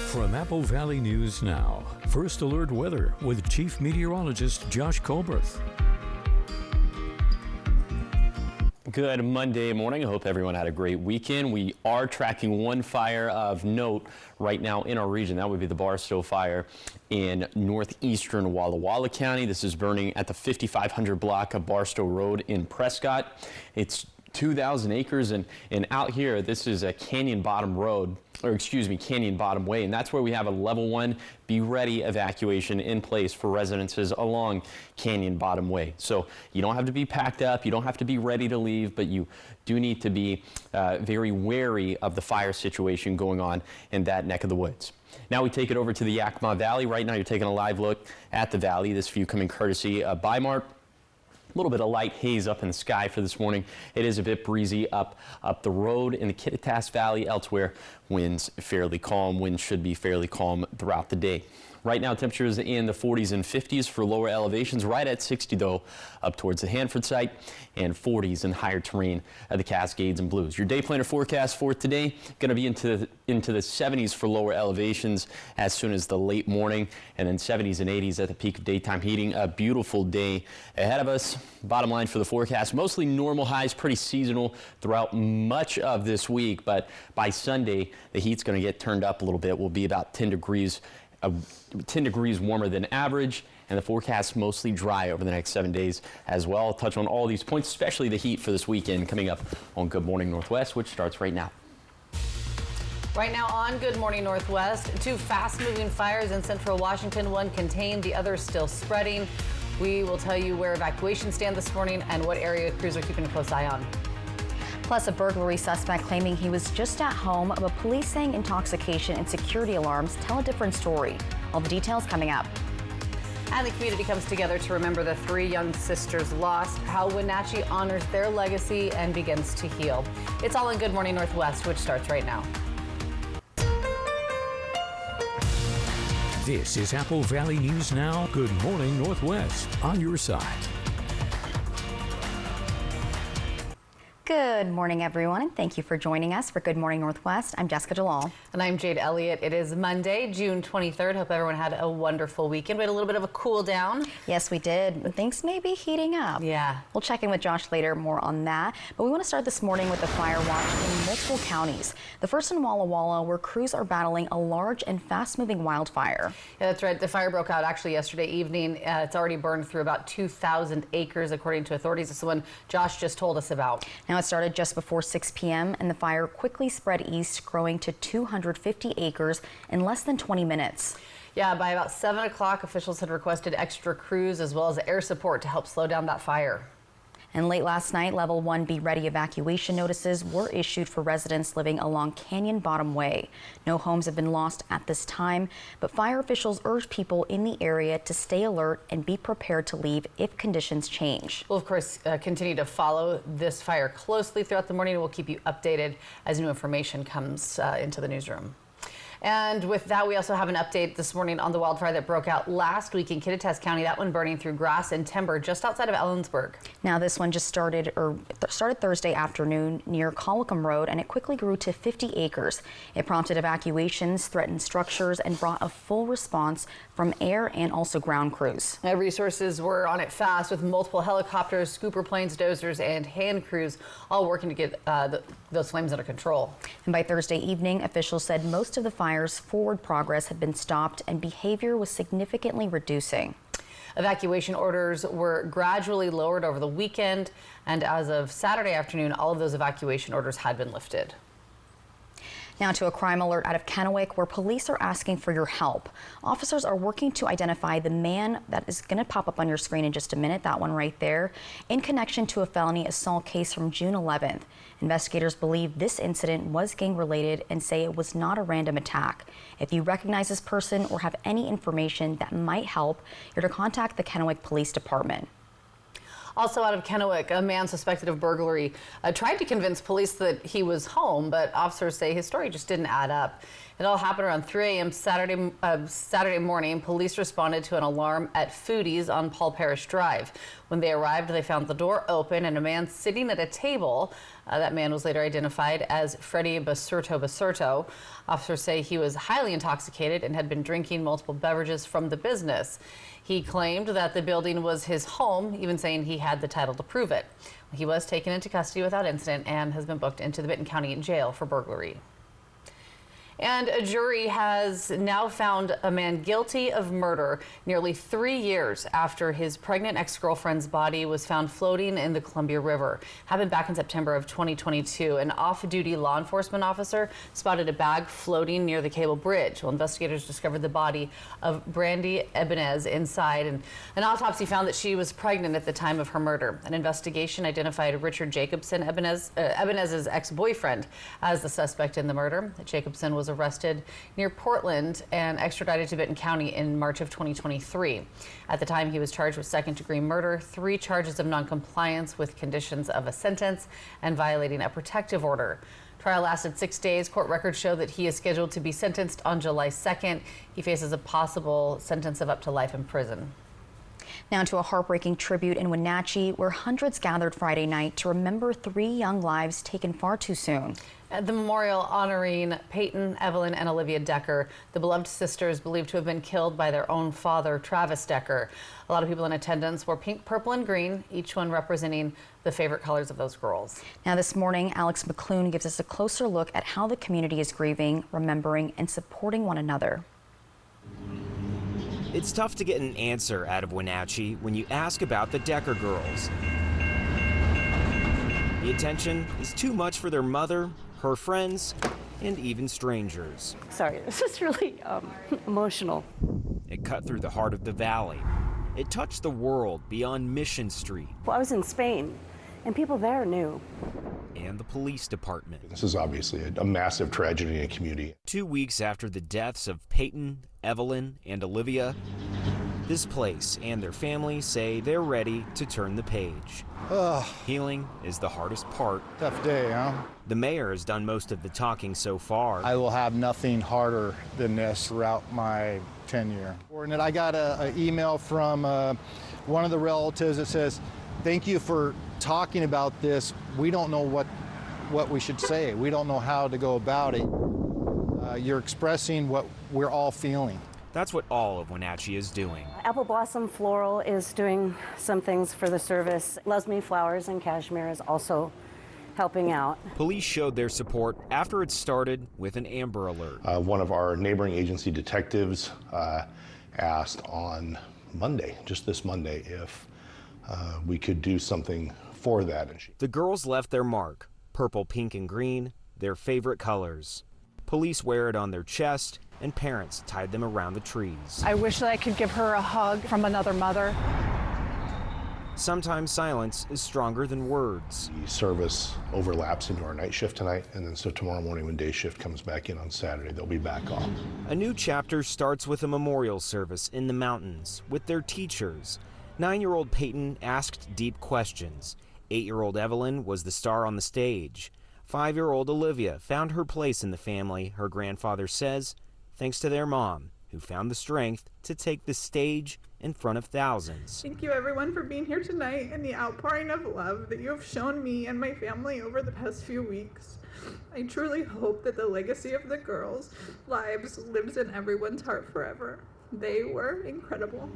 From Apple Valley News Now, First Alert Weather with Chief Meteorologist Josh Colberth. Good Monday morning. I hope everyone had a great weekend. We are tracking one fire of note right now in our region. That would be the Barstow fire in northeastern Walla Walla County. This is burning at the 5500 block of Barstow Road in Prescott. It's 2,000 acres and out here this is a Canyon Bottom Road, or excuse me, Canyon Bottom Way, and that's where we have a level 1 be ready evacuation in place for residences along Canyon Bottom Way. So you don't have to be packed up, you don't have to be ready to leave, but you do need to be very wary of the fire situation going on in that neck of the woods. Now we take it over to the Yakima Valley. Right now you're taking a live look at the valley. This view coming courtesy of Bi-Mart. A little bit of light haze up in the sky for this morning. It is a bit breezy up the road in the Kittitas Valley. Elsewhere, winds fairly calm. Winds should be fairly calm throughout the day. Right now, temperatures in the 40s and 50s for lower elevations, right at 60 though, up towards the Hanford site, and 40s in higher terrain at the Cascades and Blues. Your day planner forecast for today going to be into the 70s for lower elevations as soon as the late morning, and then 70s and 80s at the peak of daytime heating. A beautiful day ahead of us. Bottom line for the forecast, mostly normal highs, pretty seasonal throughout much of this week, but by Sunday, the heat's going to get turned up a little bit. We'll be about 10 degrees warmer than average, and the forecast mostly dry over the next 7 days as well. I'll touch on all these points, especially the heat for this weekend, coming up on Good Morning Northwest, which starts right now. Right now on Good Morning Northwest, 2 fast-moving fires in central Washington, one contained, the other still spreading. We will tell you where evacuations stand this morning and what area crews are keeping a close eye on. Plus, a burglary suspect claiming he was just at home, but police saying intoxication and security alarms tell a different story. All the details coming up. And the community comes together to remember the 3 young sisters lost, how Wenatchee honors their legacy and begins to heal. It's all in Good Morning Northwest, which starts right now. This is Apple Valley News Now, Good Morning Northwest, on your side. Good morning, everyone, and thank you for joining us for Good Morning Northwest. I'm Jessica Jalal. And I'm Jade Elliott. It is Monday, June 23rd. Hope everyone had a wonderful weekend. We had a little bit of a cool down. Yes, we did. Things may be heating up. Yeah. We'll check in with Josh later, more on that. But we want to start this morning with the fire watch in multiple counties. The first in Walla Walla, where crews are battling a large and fast-moving wildfire. Yeah, that's right. The fire broke out actually yesterday evening. It's already burned through about 2,000 acres, according to authorities. This is the one Josh just told us about. Now, it started just before 6 p.m. and the fire quickly spread east, growing to 250 acres in less than 20 minutes. Yeah, by about 7 o'clock, officials had requested extra crews as well as air support to help slow down that fire. And late last night, level 1 be ready evacuation notices were issued for residents living along Canyon Bottom Way. No homes have been lost at this time, but fire officials urge people in the area to stay alert and be prepared to leave if conditions change. We'll, of course, continue to follow this fire closely throughout the morning. We'll keep you updated as new information comes into the newsroom. And with that, we also have an update this morning on the wildfire that broke out last week in Kittitas County. That one burning through grass and timber just outside of Ellensburg. Now, this one just started Thursday afternoon near Colwicum Road, and it quickly grew to 50 acres. It prompted evacuations, threatened structures, and brought a full response from air and also ground crews. Resources were on it fast, with multiple helicopters, scooper planes, dozers, and hand crews all working to get those flames under control. And by Thursday evening, officials said most of the fire's forward progress had been stopped and behavior was significantly reducing. Evacuation orders were gradually lowered over the weekend, and as of Saturday afternoon, all of those evacuation orders had been lifted. Now to a crime alert out of Kennewick, where police are asking for your help. Officers are working to identify the man that is going to pop up on your screen in just a minute, that one right there, in connection to a felony assault case from June 11th. Investigators believe this incident was gang-related and say it was not a random attack. If you recognize this person or have any information that might help, you're to contact the Kennewick Police Department. Also out of Kennewick, a man suspected of burglary tried to convince police that he was home, but officers say his story just didn't add up. It all happened around 3 a.m. Saturday morning. Police responded to an alarm at Foodies on Paul Parrish Drive. When they arrived, they found the door open and a man sitting at a table. That man was later identified as Freddie Basurto. Officers say he was highly intoxicated and had been drinking multiple beverages from the business. He claimed that the building was his home, even saying he had the title to prove it. He was taken into custody without incident and has been booked into the Benton County Jail for burglary. And a jury has now found a man guilty of murder nearly 3 years after his pregnant ex-girlfriend's body was found floating in the Columbia River. Happened back in September of 2022. An off-duty law enforcement officer spotted a bag floating near the cable bridge. Well, investigators discovered the body of Brandy Ebenez inside, and an autopsy found that she was pregnant at the time of her murder. An investigation identified Richard Jacobson, Ebenez's ex-boyfriend, as the suspect in the murder. Jacobson was arrested near Portland and extradited to Benton County in March of 2023. At the time, he was charged with second-degree murder, 3 charges of noncompliance with conditions of a sentence, and violating a protective order. Trial lasted 6 days. Court records show that he is scheduled to be sentenced on July 2nd. He faces a possible sentence of up to life in prison. Now to a heartbreaking tribute in Wenatchee, where hundreds gathered Friday night to remember 3 young lives taken far too soon. At the memorial honoring Peyton, Evelyn, and Olivia Decker, the beloved sisters believed to have been killed by their own father, Travis Decker. A lot of people in attendance wore pink, purple, and green, each one representing the favorite colors of those girls. Now this morning, Alex McClune gives us a closer look at how the community is grieving, remembering, and supporting one another. It's tough to get an answer out of Wenatchee when you ask about the Decker girls. The attention is too much for their mother, her friends, and even strangers. Sorry, this is really emotional. It cut through the heart of the valley. It touched the world beyond Mission Street. Well, I was in Spain, and people there knew. And the police department. This is obviously a massive tragedy in a community. 2 weeks after the deaths of Peyton, Evelyn, and Olivia, this place and their family say they're ready to turn the page. Healing is the hardest part. Tough day, huh? The mayor has done most of the talking so far. I will have nothing harder than this throughout my tenure. And I got an email from one of the relatives that says, "Thank you for talking about this. We don't know what we should say. We don't know how to go about it. You're expressing what we're all feeling." That's what all of Wenatchee is doing. Apple Blossom Floral is doing some things for the service. Loves Me Flowers and Cashmere is also helping out. Police showed their support after it started with an Amber Alert. One of our neighboring agency detectives asked on Monday, just this Monday, if we could do something for that. The girls left their mark, purple, pink, and green, their favorite colors. Police wear it on their chest, and parents tied them around the trees. I wish that I could give her a hug from another mother. Sometimes silence is stronger than words. The service overlaps into our night shift tonight, and then so tomorrow morning when day shift comes back in on Saturday, they'll be back off. A new chapter starts with a memorial service in the mountains with their teachers. 9-year-old Peyton asked deep questions. 8-year-old Evelyn was the star on the stage. 5-year-old Olivia found her place in the family, her grandfather says, thanks to their mom, who found the strength to take the stage in front of thousands. Thank you everyone for being here tonight and the outpouring of love that you have shown me and my family over the past few weeks. I truly hope that the legacy of the girls' lives lives in everyone's heart forever. They were incredible.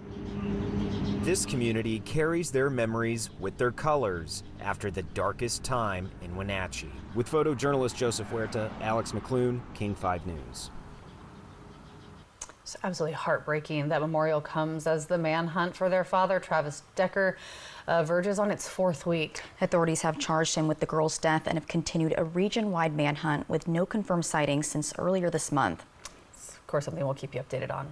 This community carries their memories with their colors after the darkest time in Wenatchee. With photojournalist Joseph Huerta, Alex McClune, King 5 News. It's absolutely heartbreaking. That memorial comes as the manhunt for their father, Travis Decker, verges on its 4th week. Authorities have charged him with the girl's death and have continued a region-wide manhunt with no confirmed sightings since earlier this month. Of course, something we'll keep you updated on.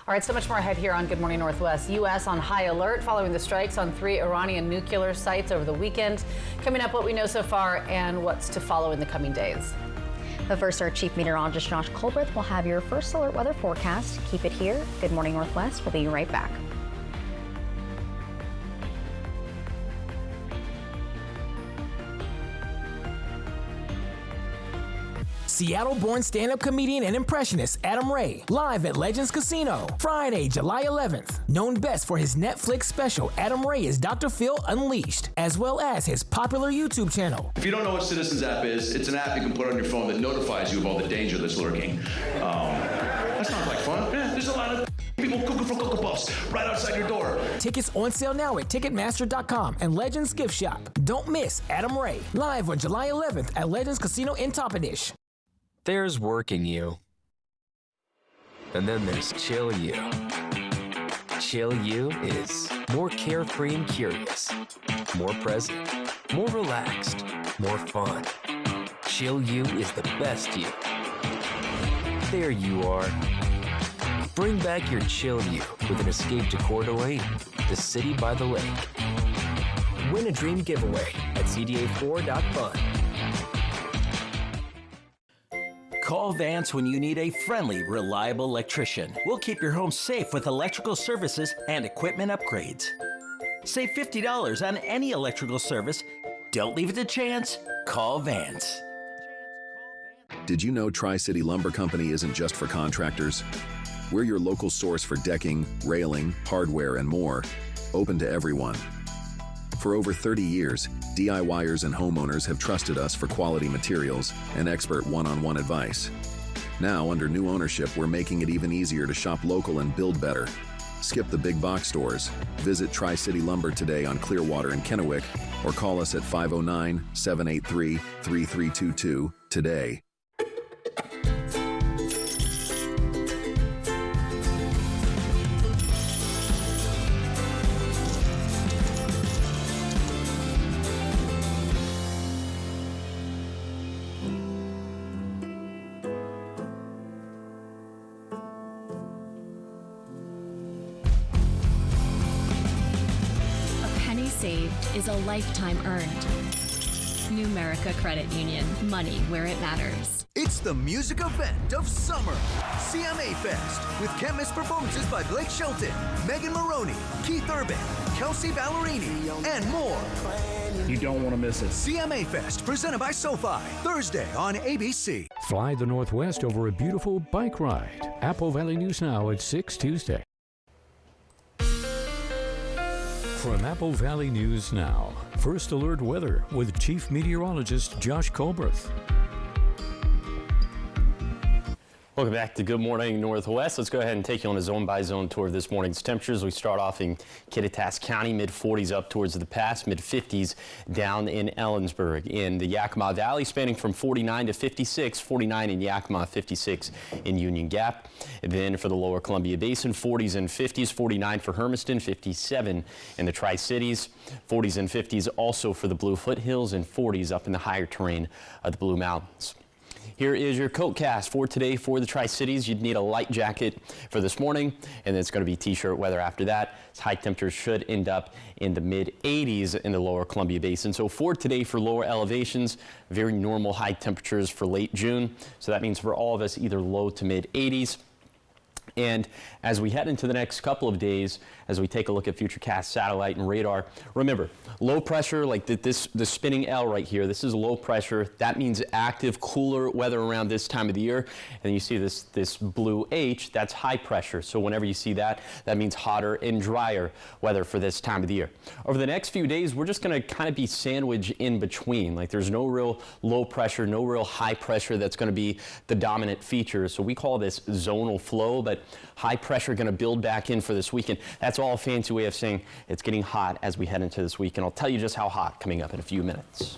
All right, so much more ahead here on Good Morning Northwest. U.S. on high alert following the strikes on 3 Iranian nuclear sites over the weekend. Coming up, what we know so far and what's to follow in the coming days. But first, our Chief Meteorologist Josh Colbreth will have your first alert weather forecast. Keep it here. Good Morning Northwest. We'll be right back. Seattle-born stand-up comedian and impressionist Adam Ray, live at Legends Casino, Friday, July 11th. Known best for his Netflix special, Adam Ray is Dr. Phil Unleashed, as well as his popular YouTube channel. If you don't know what Citizens App is, it's an app you can put on your phone that notifies you of all the danger that's lurking. That sounds like fun. Yeah, there's a lot of people cooking for Cocoa Puffs right outside your door. Tickets on sale now at Ticketmaster.com and Legends Gift Shop. Don't miss Adam Ray, live on July 11th at Legends Casino in Toppenish. There's working you. And then there's chill you. Chill you is more carefree and curious, more present, more relaxed, more fun. Chill you is the best you. There you are. Bring back your chill you with an escape to Coeur d'Alene, the city by the lake. Win a dream giveaway at cda4.fun. Call Vance when you need a friendly, reliable electrician. We'll keep your home safe with electrical services and equipment upgrades. Save $50 on any electrical service. Don't leave it to chance. Call Vance. Did you know Tri-City Lumber Company isn't just for contractors? We're your local source for decking, railing, hardware, and more, open to everyone. For over 30 years, DIYers and homeowners have trusted us for quality materials and expert one-on-one advice. Now, under new ownership, we're making it even easier to shop local and build better. Skip the big box stores. Visit Tri-City Lumber today on Clearwater and Kennewick, or call us at 509-783-3322 today. Saved is a lifetime earned. Numerica Credit Union. Money where it matters. It's the music event of summer. CMA Fest with can't-miss performances by Blake Shelton, Megan Maroney, Keith Urban, Kelsey Ballerini, and more. You don't want to miss it. CMA Fest, presented by SoFi, Thursday on ABC. Fly the Northwest over a beautiful bike ride. Apple Valley News Now at 6 Tuesday. From Apple Valley News Now, First Alert Weather with Chief Meteorologist Josh Colberth. Welcome back to Good Morning Northwest. Let's go ahead and take you on a zone-by-zone tour of this morning's temperatures. We start off in Kittitas County, mid-40s up towards the pass, mid-50s down in Ellensburg. In the Yakima Valley, spanning from 49 to 56, 49 in Yakima, 56 in Union Gap. And then for the lower Columbia Basin, 40s and 50s, 49 for Hermiston, 57 in the Tri-Cities, 40s and 50s also for the Blue Foothills, and 40s up in the higher terrain of the Blue Mountains. Here is your coat cast for today for the Tri-Cities. You'd need a light jacket for this morning, and it's going to be t-shirt weather after that. High temperatures should end up in the mid-80s in the lower Columbia Basin. So for today, for lower elevations, very normal high temperatures for late June. So that means for all of us, either low to mid-80s. And as we head into the next couple of days, as we take a look at Futurecast satellite and radar, remember, low pressure, like the spinning L right here, this is low pressure. That means active, cooler weather around this time of the year. And you see this blue H, that's high pressure. So whenever you see that, that means hotter and drier weather for this time of the year. Over the next few days, we're just going to kind of be sandwiched in between. Like there's no real low pressure, no real high pressure that's going to be the dominant feature. So we call this zonal flow, but high pressure going to build back in for this weekend. That's all a fancy way of saying it's getting hot as we head into this weekend. I'll tell you just how hot coming up in a few minutes.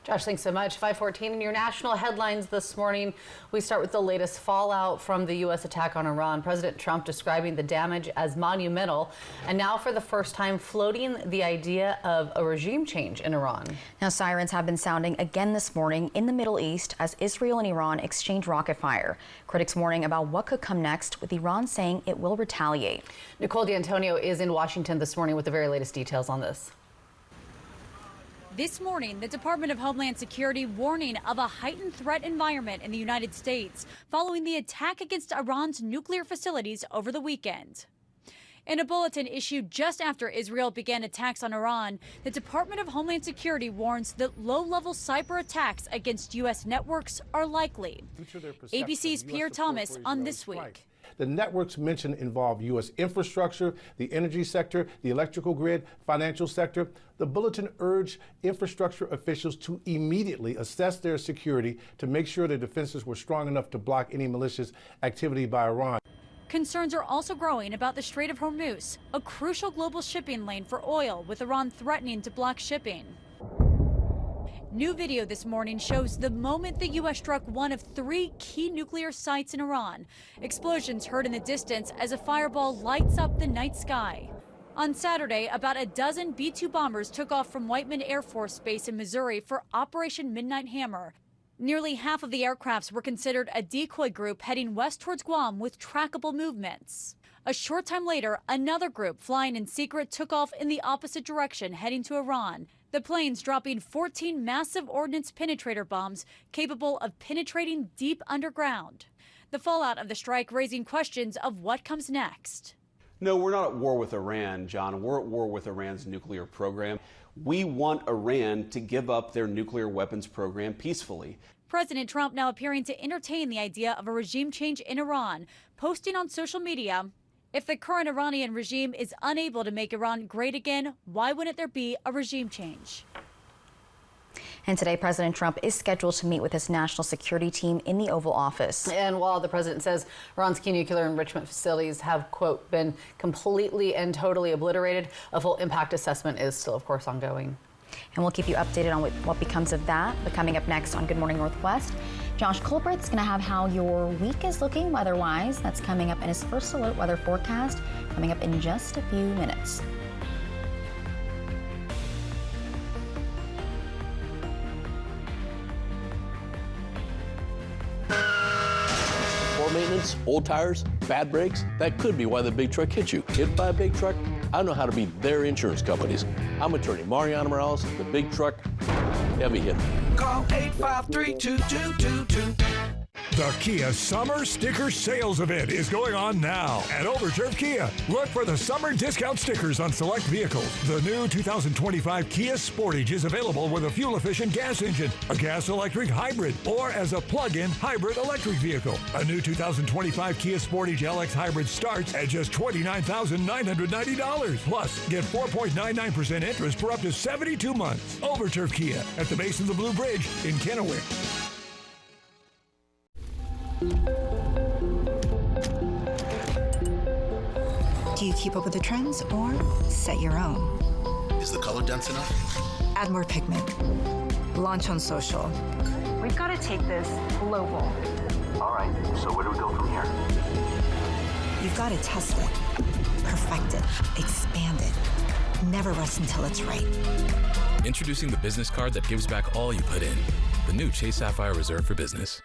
Josh, thanks so much. 5:14 in your national headlines this morning. We start with the latest fallout from the U.S. attack on Iran. President Trump describing the damage as monumental, and now for the first time floating the idea of a regime change in Iran. Now, sirens have been sounding again this morning in the Middle East as Israel and Iran exchange rocket fire. Critics warning about what could come next, with Iran saying it will retaliate. Nicole D'Antonio is in Washington this morning with the very latest details on this. This morning, the Department of Homeland Security warning of a heightened threat environment in the United States following the attack against Iran's nuclear facilities over the weekend. In a bulletin issued just after Israel began attacks on Iran, the Department of Homeland Security warns that low-level cyber attacks against U.S. networks are likely. ABC's Pierre Thomas on This Week. The networks mentioned involve U.S. infrastructure, the energy sector, the electrical grid, financial sector. The bulletin urged infrastructure officials to immediately assess their security to make sure their defenses were strong enough to block any malicious activity by Iran. Concerns are also growing about the Strait of Hormuz, a crucial global shipping lane for oil, with Iran threatening to block shipping. New video this morning shows the moment the U.S. struck one of 3 key nuclear sites in Iran. Explosions heard in the distance as a fireball lights up the night sky. On Saturday, about a dozen B-2 bombers took off from Whiteman Air Force Base in Missouri for Operation Midnight Hammer. Nearly half of the aircrafts were considered a decoy group heading west towards Guam with trackable movements. A short time later, another group flying in secret took off in the opposite direction, heading to Iran. The planes dropping 14 massive ordnance penetrator bombs capable of penetrating deep underground. The fallout of the strike raising questions of what comes next. No, we're not at war with Iran, John. We're at war with Iran's nuclear program. We want Iran to give up their nuclear weapons program peacefully. President Trump now appearing to entertain the idea of a regime change in Iran, posting on social media, "If the current Iranian regime is unable to make Iran great again, why wouldn't there be a regime change?" And today, President Trump is scheduled to meet with his national security team in the Oval Office. And while the president says Iran's key nuclear enrichment facilities have, quote, been completely and totally obliterated, a full impact assessment is still, of course, ongoing. And we'll keep you updated on what becomes of that. But coming up next on Good Morning Northwest, Josh Colbert's going to have how your week is looking weather-wise. That's coming up in his First Alert weather forecast, coming up in just a few minutes. Poor maintenance, old tires, bad brakes, that could be why the big truck hit you. Hit by a big truck? I know how to beat their insurance companies. I'm attorney Mariano Morales, the big truck heavy hitter. Call 853-2222. The Kia Summer Sticker Sales Event is going on now at Overturf Kia. Look for the summer discount stickers on select vehicles. The new 2025 Kia Sportage is available with a fuel-efficient gas engine, a gas-electric hybrid, or as a plug-in hybrid electric vehicle. A new 2025 Kia Sportage LX Hybrid starts at just $29,990. Plus, get 4.99% interest for up to 72 months. Overturf Kia at the base of the Blue Bridge in Kennewick. Do you keep up with the trends or set your own? Is the color dense enough? Add more pigment. Launch on social. We've got to take this global. All right, so where do we go from here? You've got to test it, perfect it, expand it. Never rest until it's right. Introducing the business card that gives back all you put in. The new Chase Sapphire Reserve for Business.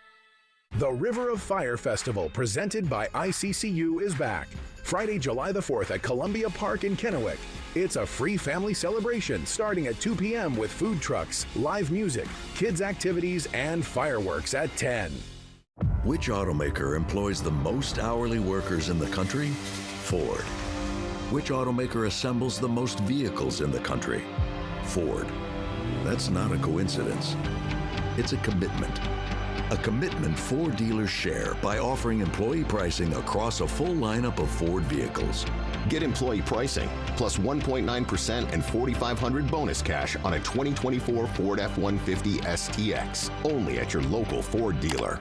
The River of Fire Festival, presented by ICCU, is back. Friday, July the 4th at Columbia Park in Kennewick. It's a free family celebration starting at 2 p.m. with food trucks, live music, kids' activities, and fireworks at 10. Which automaker employs the most hourly workers in the country? Ford. Which automaker assembles the most vehicles in the country? Ford. That's not a coincidence. It's a commitment. A commitment Ford dealers share by offering employee pricing across a full lineup of Ford vehicles. Get employee pricing plus 1.9% and $4,500 bonus cash on a 2024 Ford F-150 STX. Only at your local Ford dealer.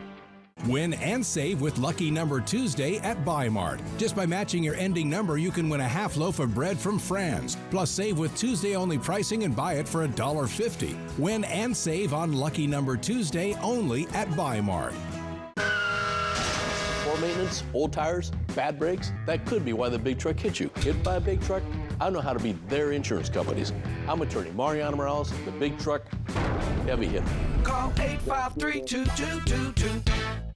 Win and save with Lucky Number Tuesday at Buy Mart. Just by matching your ending number, you can win a half loaf of bread from Franz. Plus, save with Tuesday-only pricing and buy it for $1.50. Win and save on Lucky Number Tuesday only at Buy Mart. Poor maintenance, old tires, bad brakes, that could be why the big truck hit you. Hit by a big truck? I know how to beat their insurance companies. I'm attorney Mariano Morales, the big truck heavy hitter. Call 853-2222.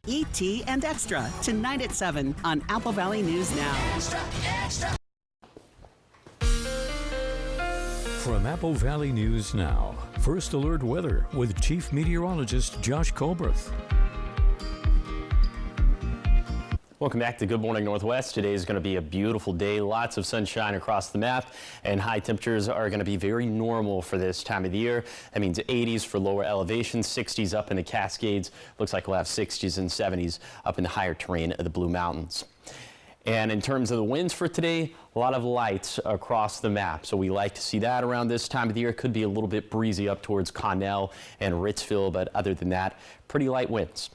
E.T. and Extra, tonight at 7 on Apple Valley News Now. Extra, extra. From Apple Valley News Now, First Alert Weather with Chief Meteorologist Josh Colberth. Welcome back to Good Morning Northwest. Today is going to be a beautiful day, lots of sunshine across the map, and high temperatures are going to be very normal for this time of the year. That means 80s for lower elevations, 60s up in the Cascades. Looks like we'll have 60s and 70s up in the higher terrain of the Blue Mountains. And in terms of the winds for today, a lot of lights across the map. So we like to see that around this time of the year. It could be a little bit breezy up towards Connell and Ritzville, but other than that, pretty light winds.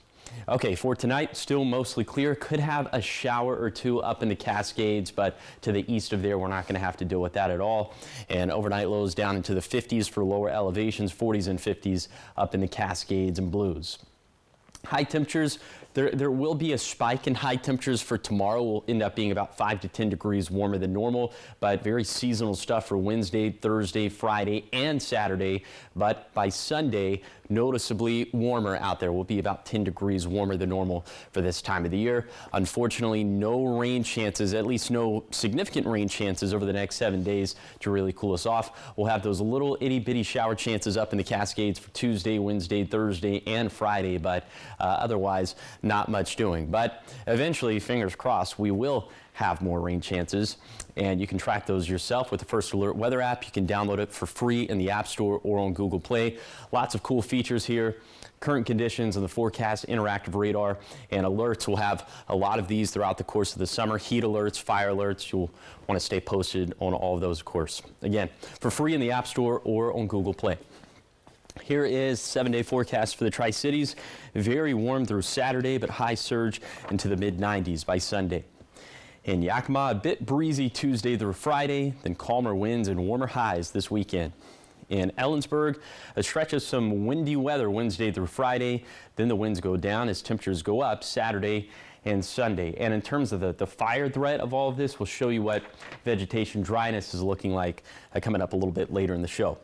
Okay, for tonight, still mostly clear. Could have a shower or two up in the Cascades, but to the east of there, we're not going to have to deal with that at all. And overnight lows down into the 50s for lower elevations, 40s and 50s up in the Cascades and Blues. High temperatures, there will be a spike in high temperatures for tomorrow. Will end up being about 5 to 10 degrees warmer than normal, but very seasonal stuff for Wednesday, Thursday, Friday, and Saturday. But by Sunday, noticeably warmer out there. Will be about 10 degrees warmer than normal for this time of the year. Unfortunately, no rain chances, at least no significant rain chances over the next 7 days to really cool us off. We'll have those little itty bitty shower chances up in the Cascades for Tuesday, Wednesday, Thursday, and Friday, but otherwise not much doing. But eventually, fingers crossed, we will have more rain chances, and you can track those yourself with the First Alert weather app. You can download it for free in the App Store or on Google Play. Lots of cool features here. Current conditions and the forecast, interactive radar, and alerts. We'll have a lot of these throughout the course of the summer. Heat alerts, fire alerts. You'll want to stay posted on all of those, of course. Again, for free in the App Store or on Google Play. Here is 7-day forecast for the Tri-Cities. Very warm through Saturday, but high surge into the mid-90s by Sunday. In Yakima, a bit breezy Tuesday through Friday, then calmer winds and warmer highs this weekend. In Ellensburg, a stretch of some windy weather Wednesday through Friday. Then the winds go down as temperatures go up Saturday and Sunday. And in terms of the fire threat of all of this, we'll show you what vegetation dryness is looking like coming up a little bit later in the show.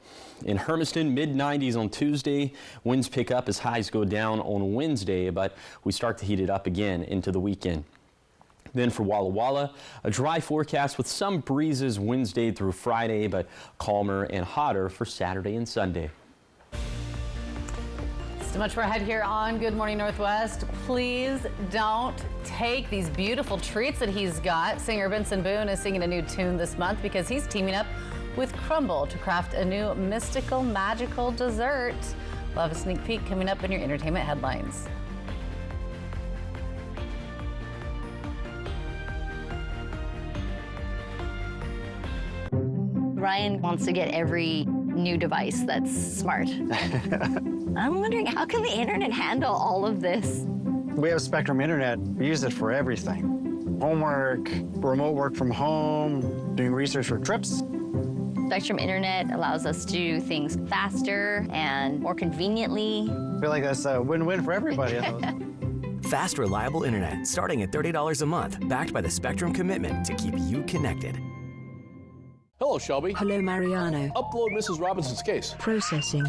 In Hermiston, mid-90s on Tuesday. Winds pick up as highs go down on Wednesday, but we start to heat it up again into the weekend. Then for Walla Walla, a dry forecast with some breezes Wednesday through Friday, but calmer and hotter for Saturday and Sunday. So much more ahead here on Good Morning Northwest. Please don't take these beautiful treats that he's got. Singer Benson Boone is singing a new tune this month because he's teaming up with Crumble to craft a new mystical, magical dessert. We'll have a sneak peek coming up in your entertainment headlines. Ryan wants to get every new device that's smart. I'm wondering, how can the internet handle all of this? We have Spectrum Internet. We use it for everything. Homework, remote work from home, doing research for trips. Spectrum Internet allows us to do things faster and more conveniently. I feel like that's a win-win for everybody. Fast, reliable internet, starting at $30 a month, backed by the Spectrum commitment to keep you connected. Hello, Shelby. Hello, Mariano. Upload Mrs. Robinson's case. Processing.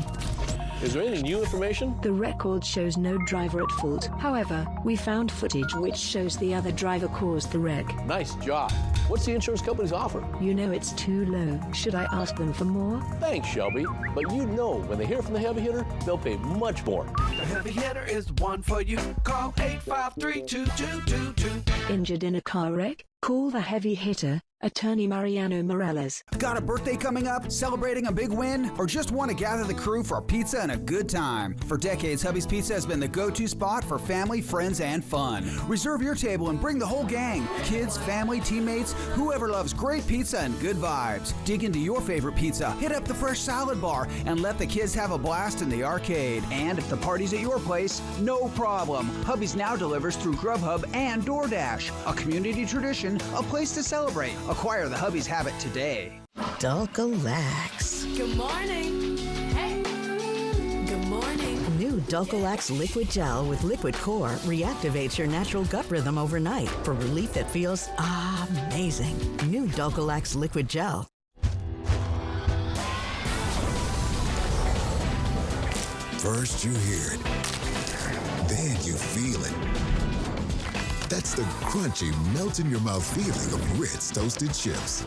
Is there any new information? The record shows no driver at fault. However, we found footage which shows the other driver caused the wreck. Nice job. What's the insurance company's offer? You know it's too low. Should I ask them for more? Thanks, Shelby. But you know when they hear from the heavy hitter, they'll pay much more. The heavy hitter is the one for you. Call 853-2222. Injured in a car wreck? Call the heavy hitter. Attorney Mariano Morales. Got a birthday coming up? Celebrating a big win? Or just want to gather the crew for a pizza and a good time? For decades, Hubby's Pizza has been the go-to spot for family, friends, and fun. Reserve your table and bring the whole gang. Kids, family, teammates, whoever loves great pizza and good vibes. Dig into your favorite pizza, hit up the fresh salad bar, and let the kids have a blast in the arcade. And if the party's at your place, no problem. Hubby's now delivers through Grubhub and DoorDash. A community tradition, a place to celebrate. Acquire the Hubby's habit today. Dulcolax. Good morning. Hey. Good morning. New Dulcolax Liquid Gel with Liquid Core reactivates your natural gut rhythm overnight for relief that feels amazing. New Dulcolax Liquid Gel. First you hear it, then you feel it. That's the crunchy, melt-in-your-mouth feeling of Ritz Toasted Chips.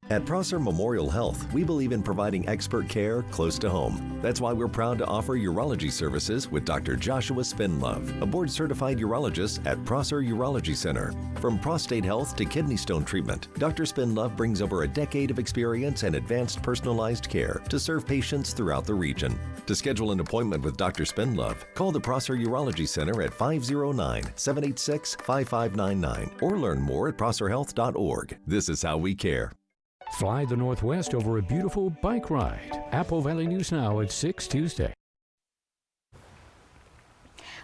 At Prosser Memorial Health, we believe in providing expert care close to home. That's why we're proud to offer urology services with Dr. Joshua Spindlove, a board-certified urologist at Prosser Urology Center. From prostate health to kidney stone treatment, Dr. Spindlove brings over a decade of experience and advanced personalized care to serve patients throughout the region. To schedule an appointment with Dr. Spindlove, call the Prosser Urology Center at 509-786-5599 or learn more at prosserhealth.org. This is how we care. Fly the Northwest over a beautiful bike ride. Apple Valley News Now at 6 Tuesday.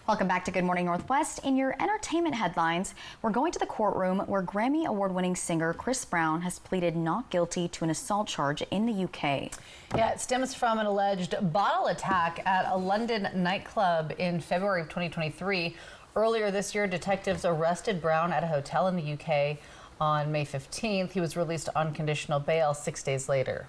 Welcome back to Good Morning Northwest. In your entertainment headlines, we're going to the courtroom where Grammy Award-winning singer Chris Brown has pleaded not guilty to an assault charge in the UK. Yeah, it stems from an alleged bottle attack at a London nightclub in February of 2023. Earlier this year, detectives arrested Brown at a hotel in the UK. On May 15th, he was released on conditional bail 6 days later.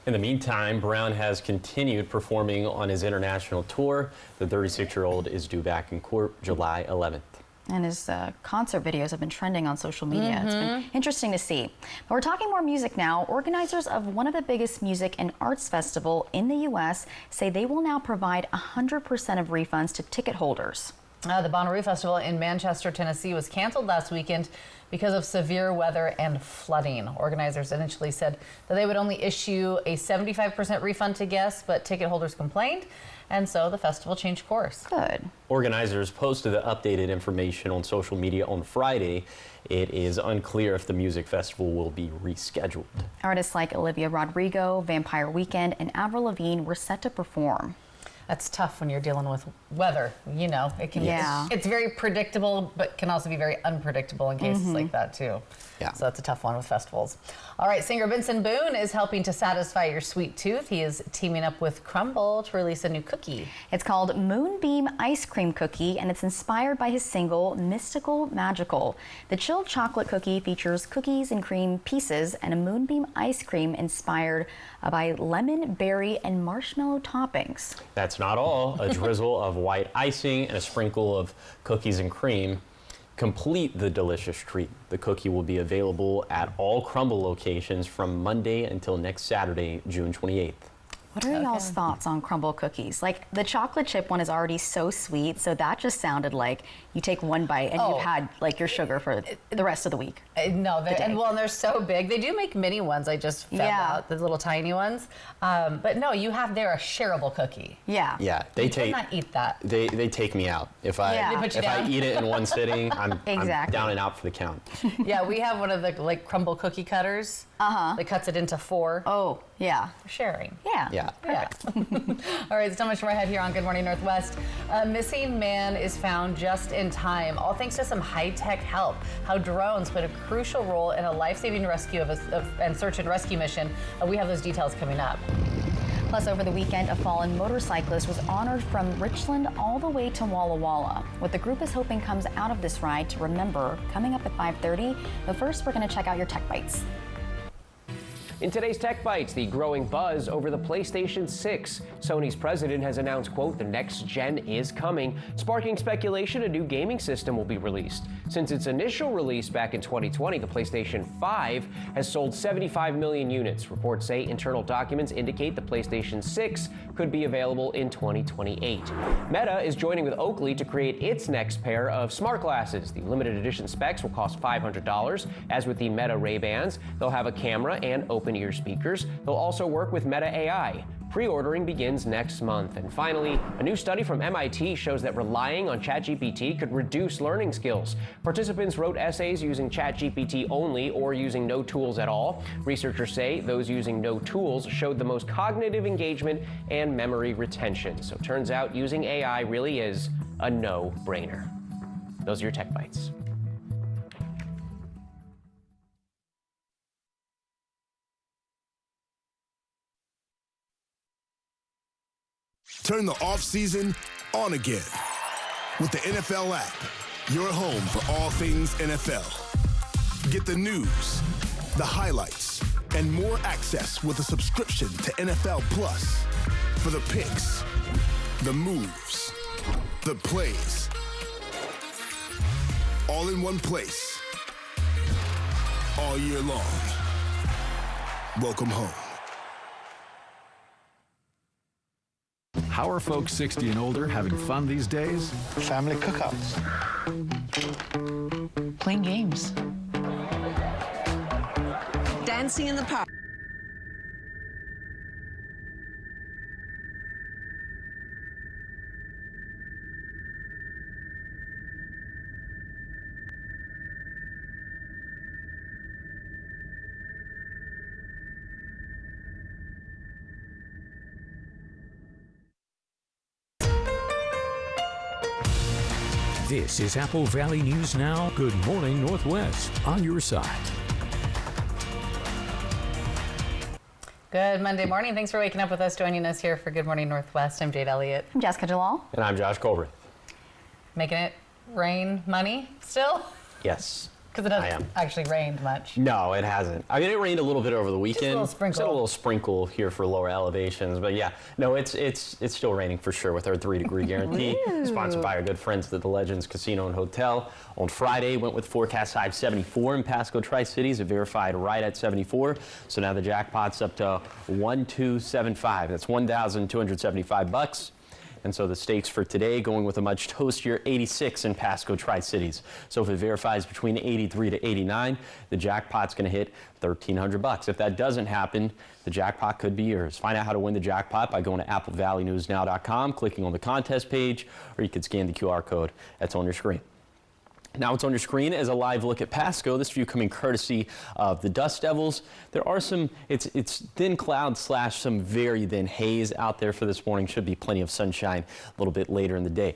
In the meantime, Brown has continued performing on his international tour. The 36-year-old is due back in court July 11th. And his concert videos have been trending on social media. It's been interesting to see. But we're talking more music now. Organizers of one of the biggest music and arts festival in the U.S. say they will now provide 100% of refunds to ticket holders. The Bonnaroo Festival in Manchester, Tennessee was canceled last weekend because of severe weather and flooding. Organizers initially said that they would only issue a 75% refund to guests, but ticket holders complained, and so the festival changed course. Good. Organizers posted the updated information on social media on Friday. It is unclear if the music festival will be rescheduled. Artists like Olivia Rodrigo, Vampire Weekend, and Avril Lavigne were set to perform. That's tough when you're dealing with weather. You know, it can it's very predictable, but can also be very unpredictable in cases like that too. Yeah. So that's a tough one with festivals. All right, singer Benson Boone is helping to satisfy your sweet tooth. He is teaming up with Crumbl to release a new cookie. It's called Moonbeam Ice Cream Cookie, and it's inspired by his single Mystical Magical. The chilled chocolate cookie features cookies and cream pieces and a moonbeam ice cream inspired by lemon, berry, and marshmallow toppings. That's not all. A drizzle of white icing and a sprinkle of cookies and cream complete the delicious treat. The cookie will be available at all Crumbl locations from Monday until next Saturday, June 28th. What are y'all's thoughts on Crumbl cookies? Like, the chocolate chip one is already so sweet, so that just sounded like you take one bite and you've had like your sugar for the rest of the week. No, and they're so big. They do make mini ones. I just found out, the little tiny ones. But no, they're a shareable cookie. Yeah. Yeah, you cannot eat that. They take me out if I eat it in one sitting. I'm down and out for the count. Yeah, we have one of the Crumbl cookie cutters. That cuts it into 4. Oh, yeah. For sharing. Yeah. Yeah. All right, so much more ahead here on Good Morning Northwest. A missing man is found just in time, all thanks to some high-tech help. How drones played a crucial role in a life-saving rescue and search and rescue mission. We have those details coming up. Plus, over the weekend, a fallen motorcyclist was honored from Richland all the way to Walla Walla. What the group is hoping comes out of this ride to remember, coming up at 5:30. But first, we're going to check out your Tech Bites. In today's Tech Bites, the growing buzz over the PlayStation 6. Sony's president has announced, quote, the next gen is coming, sparking speculation a new gaming system will be released. Since its initial release back in 2020, the PlayStation 5 has sold 75 million units. Reports say internal documents indicate the PlayStation 6 could be available in 2028. Meta is joining with Oakley to create its next pair of smart glasses. The limited edition specs will cost $500. As with the Meta Ray-Bans, they'll have a camera and open-ear speakers. They'll also work with Meta AI. Pre-ordering begins next month. And finally, a new study from MIT shows that relying on ChatGPT could reduce learning skills. Participants wrote essays using ChatGPT only or using no tools at all. Researchers say those using no tools showed the most cognitive engagement and memory retention. So it turns out using AI really is a no-brainer. Those are your Tech Bites. Turn the off-season on again with the NFL app, your home for all things NFL. Get the news, the highlights, and more access with a subscription to NFL Plus for the picks, the moves, the plays, all in one place, all year long. welcome home. How are folks 60 and older having fun these days? Family cookouts. Playing games. Dancing in the park. This is Apple Valley News Now. Good morning, Northwest. On your side. Good Monday morning. Thanks for waking up with us, joining us here for Good Morning Northwest. I'm Jade Elliott. I'm Jessica Jalal. And I'm Josh Colbert. Making it rain money still? Yes. Because it hasn't actually rained much. No, it hasn't. I mean, it rained a little bit over the weekend. Just a little sprinkle. Just a little sprinkle here for lower elevations. But yeah, no, it's still raining for sure with our 3-degree guarantee. Sponsored by our good friends at the Legends Casino and Hotel. On Friday, went with forecast high of 74 in Pasco Tri-Cities. It verified right at 74. So now the jackpot's up to 1,275. That's $1,275. And so the stakes for today going with a much toastier 86 in Pasco Tri-Cities. So if it verifies between 83 to 89, the jackpot's going to hit $1,300. If that doesn't happen, the jackpot could be yours. Find out how to win the jackpot by going to applevalleyNewsNow.com, clicking on the contest page, or you can scan the QR code that's on your screen. Now what's on your screen is a live look at Pasco. This view coming courtesy of the Dust Devils. There are some, it's thin cloud / some very thin haze out there for this morning. Should be plenty of sunshine a little bit later in the day.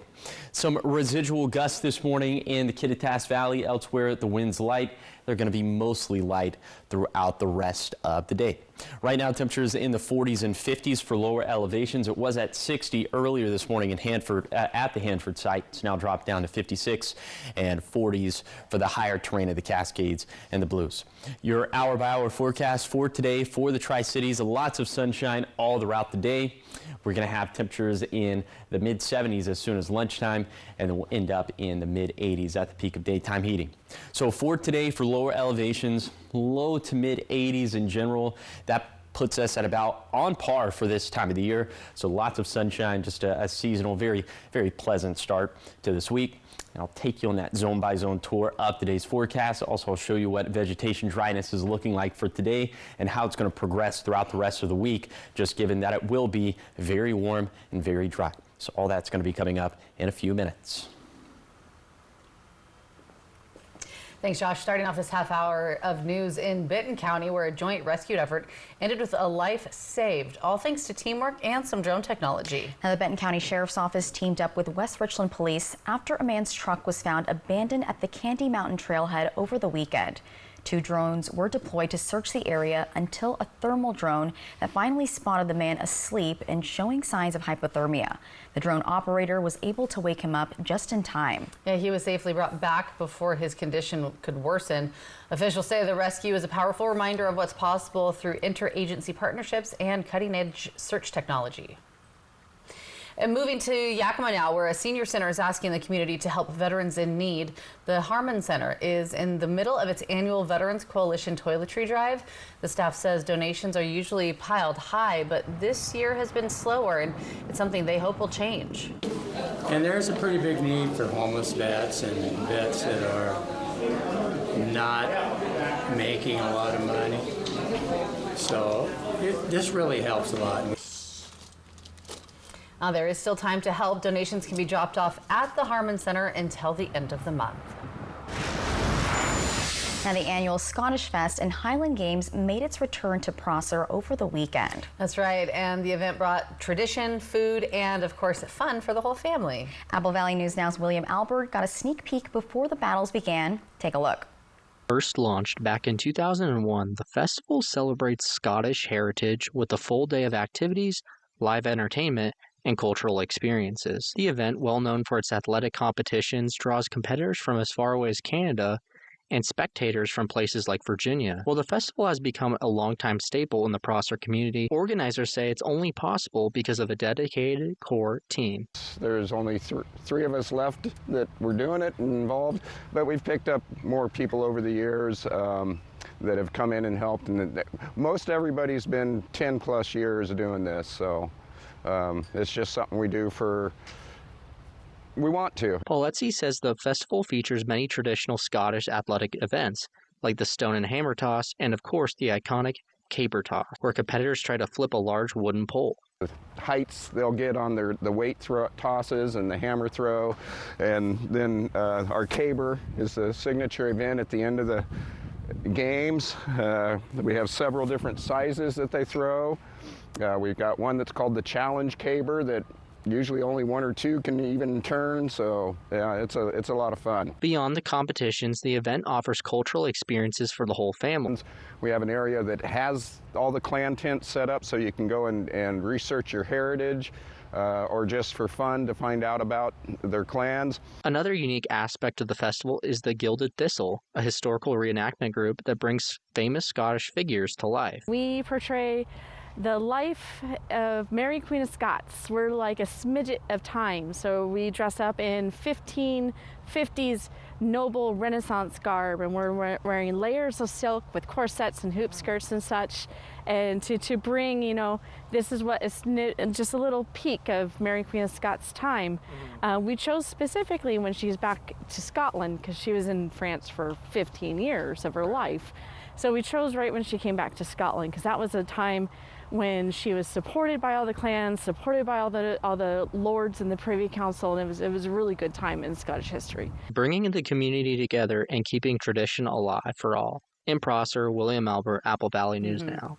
Some residual gusts this morning in the Kittitas Valley. Elsewhere, the wind's light. They're going to be mostly light throughout the rest of the day. Right now, temperatures in the 40s and 50s for lower elevations. It was at 60 earlier this morning in Hanford, at the Hanford site. It's now dropped down to 56 and 40s for the higher terrain of the Cascades and the Blues. Your hour-by-hour forecast for today for the Tri-Cities. Lots of sunshine all throughout the day. We're going to have temperatures in the mid-70s as soon as lunchtime, and then we'll end up in the mid-80s at the peak of daytime heating. So for today, for lower elevations, low to mid-80s in general. That puts us at about on par for this time of the year. So lots of sunshine, just a seasonal, very, very pleasant start to this week. And I'll take you on that zone-by-zone tour of today's forecast. Also, I'll show you what vegetation dryness is looking like for today and how it's going to progress throughout the rest of the week, just given that it will be very warm and very dry. So all that's going to be coming up in a few minutes. Thanks, Josh. Starting off this half hour of news in Benton County, where a joint rescue effort ended with a life saved, all thanks to teamwork and some drone technology. Now, the Benton County Sheriff's Office teamed up with West Richland Police after a man's truck was found abandoned at the Candy Mountain trailhead over the weekend. 2 drones were deployed to search the area until a thermal drone that finally spotted the man asleep and showing signs of hypothermia. The drone operator was able to wake him up just in time. Yeah, he was safely brought back before his condition could worsen. Officials say the rescue is a powerful reminder of what's possible through interagency partnerships and cutting-edge search technology. And moving to Yakima now, where a senior center is asking the community to help veterans in need. The Harmon Center is in the middle of its annual Veterans Coalition Toiletry Drive. The staff says donations are usually piled high, but this year has been slower, and it's something they hope will change. And there's a pretty big need for homeless vets and vets that are not making a lot of money. So this really helps a lot. There is still time to help. Donations can be dropped off at the Harmon Center until the end of the month. Now, the annual Scottish Fest and Highland Games made its return to Prosser over the weekend. That's right, and the event brought tradition, food, and of course fun for the whole family. Apple Valley News Now's William Albert got a sneak peek before the battles began. Take a look. First launched back in 2001, the festival celebrates Scottish heritage with a full day of activities, live entertainment, and cultural experiences. The event, well known for its athletic competitions, draws competitors from as far away as Canada and spectators from places like Virginia. While the festival has become a longtime staple in the Prosser community, organizers say it's only possible because of a dedicated core team. There's only three of us left that were doing it and involved, but we've picked up more people over the years. that have come in and helped. And most everybody's been 10 plus years doing this, so it's just something we do we want to. Pauletzi says the festival features many traditional Scottish athletic events, like the stone and hammer toss, and of course the iconic caber toss, where competitors try to flip a large wooden pole. The heights they'll get on the weight tosses and the hammer throw, and then our caber is the signature event at the end of the games. We have several different sizes that they throw. We've got one that's called the challenge caber that usually only one or two can even turn, so yeah, it's a lot of fun. Beyond the competitions, the event offers cultural experiences for the whole family. We have an area that has all the clan tents set up so you can go and research your heritage, or just for fun to find out about their clans. Another unique aspect of the festival is the Gilded Thistle, a historical reenactment group that brings famous Scottish figures to life. We portray the life of Mary Queen of Scots. We're like a smidget of time, so we dress up in 1550s noble Renaissance garb, and we're wearing layers of silk with corsets and hoop skirts and such, and to bring, you know, this is what is just a little peek of Mary Queen of Scots' time. We chose specifically when she's back to Scotland, because she was in France for 15 years of her life. So we chose right when she came back to Scotland, because that was a time when she was supported by all the clans, supported by all the lords in the Privy Council, and it was a really good time in Scottish history. Bringing the community together and keeping tradition alive for all. In Prosser, William Albert, Apple Valley News Now.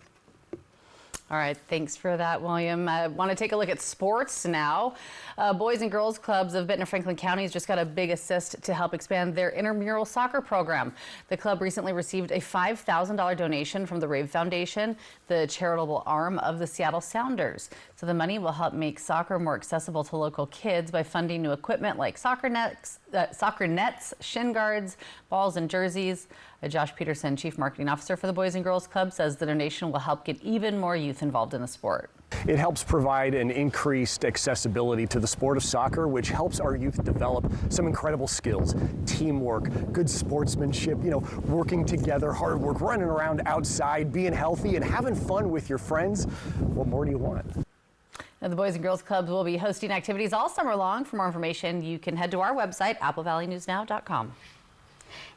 All right, thanks for that, William. I want to take a look at sports now. Boys and Girls Clubs of Benton and Franklin counties just got a big assist to help expand their intramural soccer program. The club recently received a $5,000 donation from the Rave Foundation, the charitable arm of the Seattle Sounders. So the money will help make soccer more accessible to local kids by funding new equipment like soccer nets, shin guards, balls, and jerseys. Josh Peterson, Chief Marketing Officer for the Boys and Girls Club, says the donation will help get even more youth involved in the sport. It helps provide an increased accessibility to the sport of soccer, which helps our youth develop some incredible skills, teamwork, good sportsmanship, working together, hard work, running around outside, being healthy, and having fun with your friends. What more do you want? Now, the Boys and Girls Clubs will be hosting activities all summer long. For more information, you can head to our website, applevalleynewsnow.com.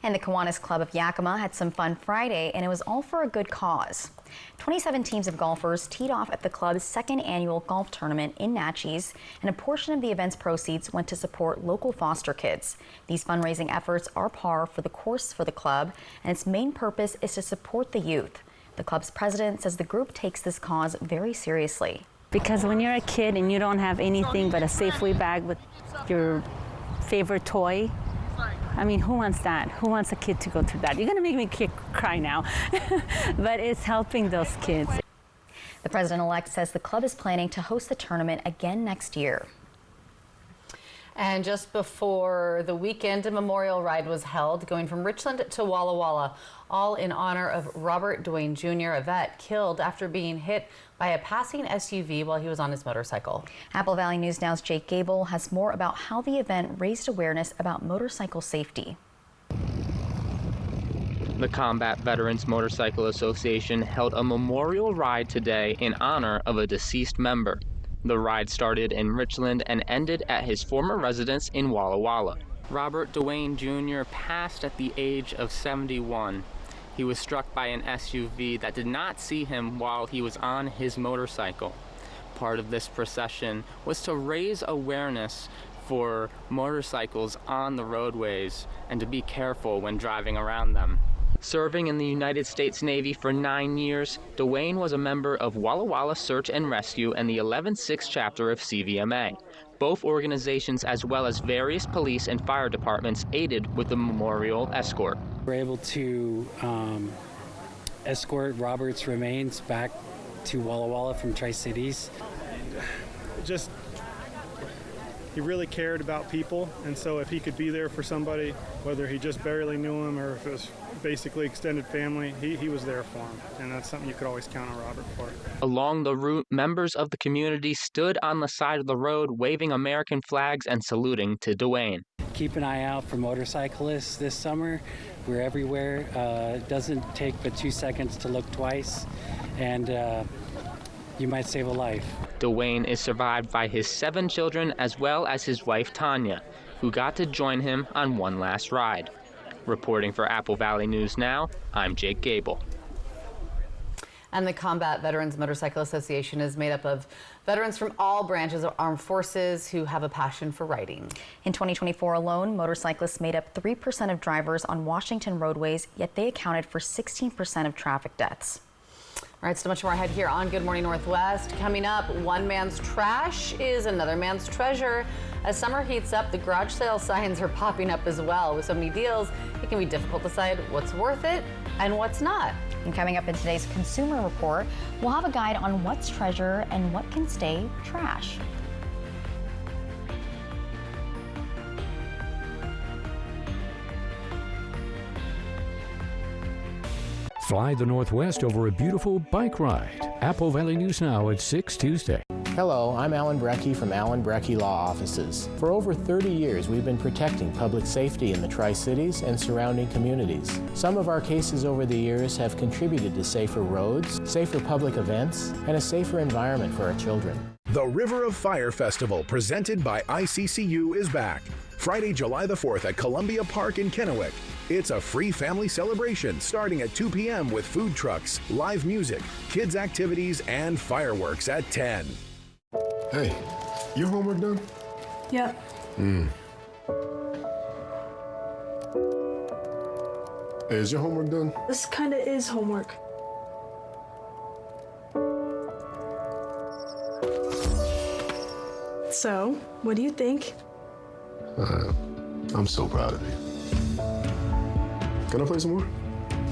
And the Kiwanis Club of Yakima had some fun Friday, and it was all for a good cause. 27 teams of golfers teed off at the club's second annual golf tournament in Natchez, and a portion of the event's proceeds went to support local foster kids. These fundraising efforts are par for the course for the club, and its main purpose is to support the youth. The club's president says the group takes this cause very seriously. Because when you're a kid and you don't have anything but a Safeway bag with your favorite toy, I mean, who wants that? Who wants a kid to go through that? You're going to make me cry now. But it's helping those kids. The president-elect says the club is planning to host the tournament again next year. And just before the weekend, a memorial ride was held going from Richland to Walla Walla, all in honor of Robert Duane Jr., a vet killed after being hit by a passing SUV while he was on his motorcycle. Apple Valley News Now's Jake Gable has more about how the event raised awareness about motorcycle safety. The Combat Veterans Motorcycle Association held a memorial ride today in honor of a deceased member. The ride started in Richland and ended at his former residence in Walla Walla. Robert Duane Jr. passed at the age of 71. He was struck by an SUV that did not see him while he was on his motorcycle. Part of this procession was to raise awareness for motorcycles on the roadways and to be careful when driving around them. Serving in the United States Navy for 9 years, Duane was a member of Walla Walla Search and Rescue and the 11-6 chapter of CVMA. Both organizations, as well as various police and fire departments, aided with the memorial escort. We're able to escort Robert's remains back to Walla Walla from Tri-Cities. Just He really cared about people, and so if he could be there for somebody, whether he just barely knew him or if it was basically extended family, he was there for him, and that's something you could always count on Robert for. Along the route, members of the community stood on the side of the road waving American flags and saluting to Dwayne. Keep an eye out for motorcyclists this summer. We're everywhere. It doesn't take but 2 seconds to look twice, and you might save a life. Dwayne is survived by his 7 children as well as his wife Tanya, who got to join him on one last ride. Reporting for Apple Valley News Now, I'm Jake Gable. And the Combat Veterans Motorcycle Association is made up of veterans from all branches of armed forces who have a passion for riding. In 2024 alone, motorcyclists made up 3% of drivers on Washington roadways, yet they accounted for 16% of traffic deaths. All right, so much more ahead here on Good Morning Northwest. Coming up, one man's trash is another man's treasure. As summer heats up, the garage sale signs are popping up as well. With so many deals, it can be difficult to decide what's worth it and what's not. And coming up in today's Consumer Report, we'll have a guide on what's treasure and what can stay trash. Fly the Northwest over a beautiful bike ride. Apple Valley News Now at 6 Tuesday. Hello, I'm Alan Brecky from Alan Brecky Law Offices. For over 30 years, we've been protecting public safety in the Tri-Cities and surrounding communities. Some of our cases over the years have contributed to safer roads, safer public events, and a safer environment for our children. The River of Fire Festival, presented by ICCU, is back. Friday, July the 4th at Columbia Park in Kennewick. It's a free family celebration starting at 2 p.m. with food trucks, live music, kids' activities, and fireworks at 10. Hey, your homework done? Yep. Hey, is your homework done? This kind of is homework. So, what do you think? I'm so proud of you. Can I play some more?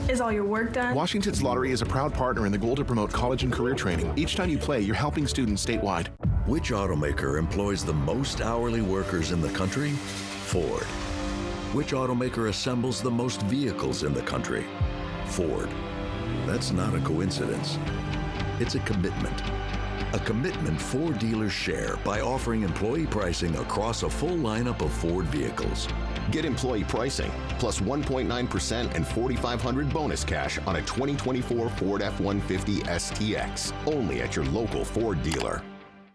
Is all your work done? Washington's Lottery is a proud partner in the goal to promote college and career training. Each time you play, you're helping students statewide. Which automaker employs the most hourly workers in the country? Ford. Which automaker assembles the most vehicles in the country? Ford. That's not a coincidence. It's a commitment. A commitment Ford dealers share by offering employee pricing across a full lineup of Ford vehicles. Get employee pricing plus 1.9% and $4,500 bonus cash on a 2024 Ford F-150 STX. Only at your local Ford dealer.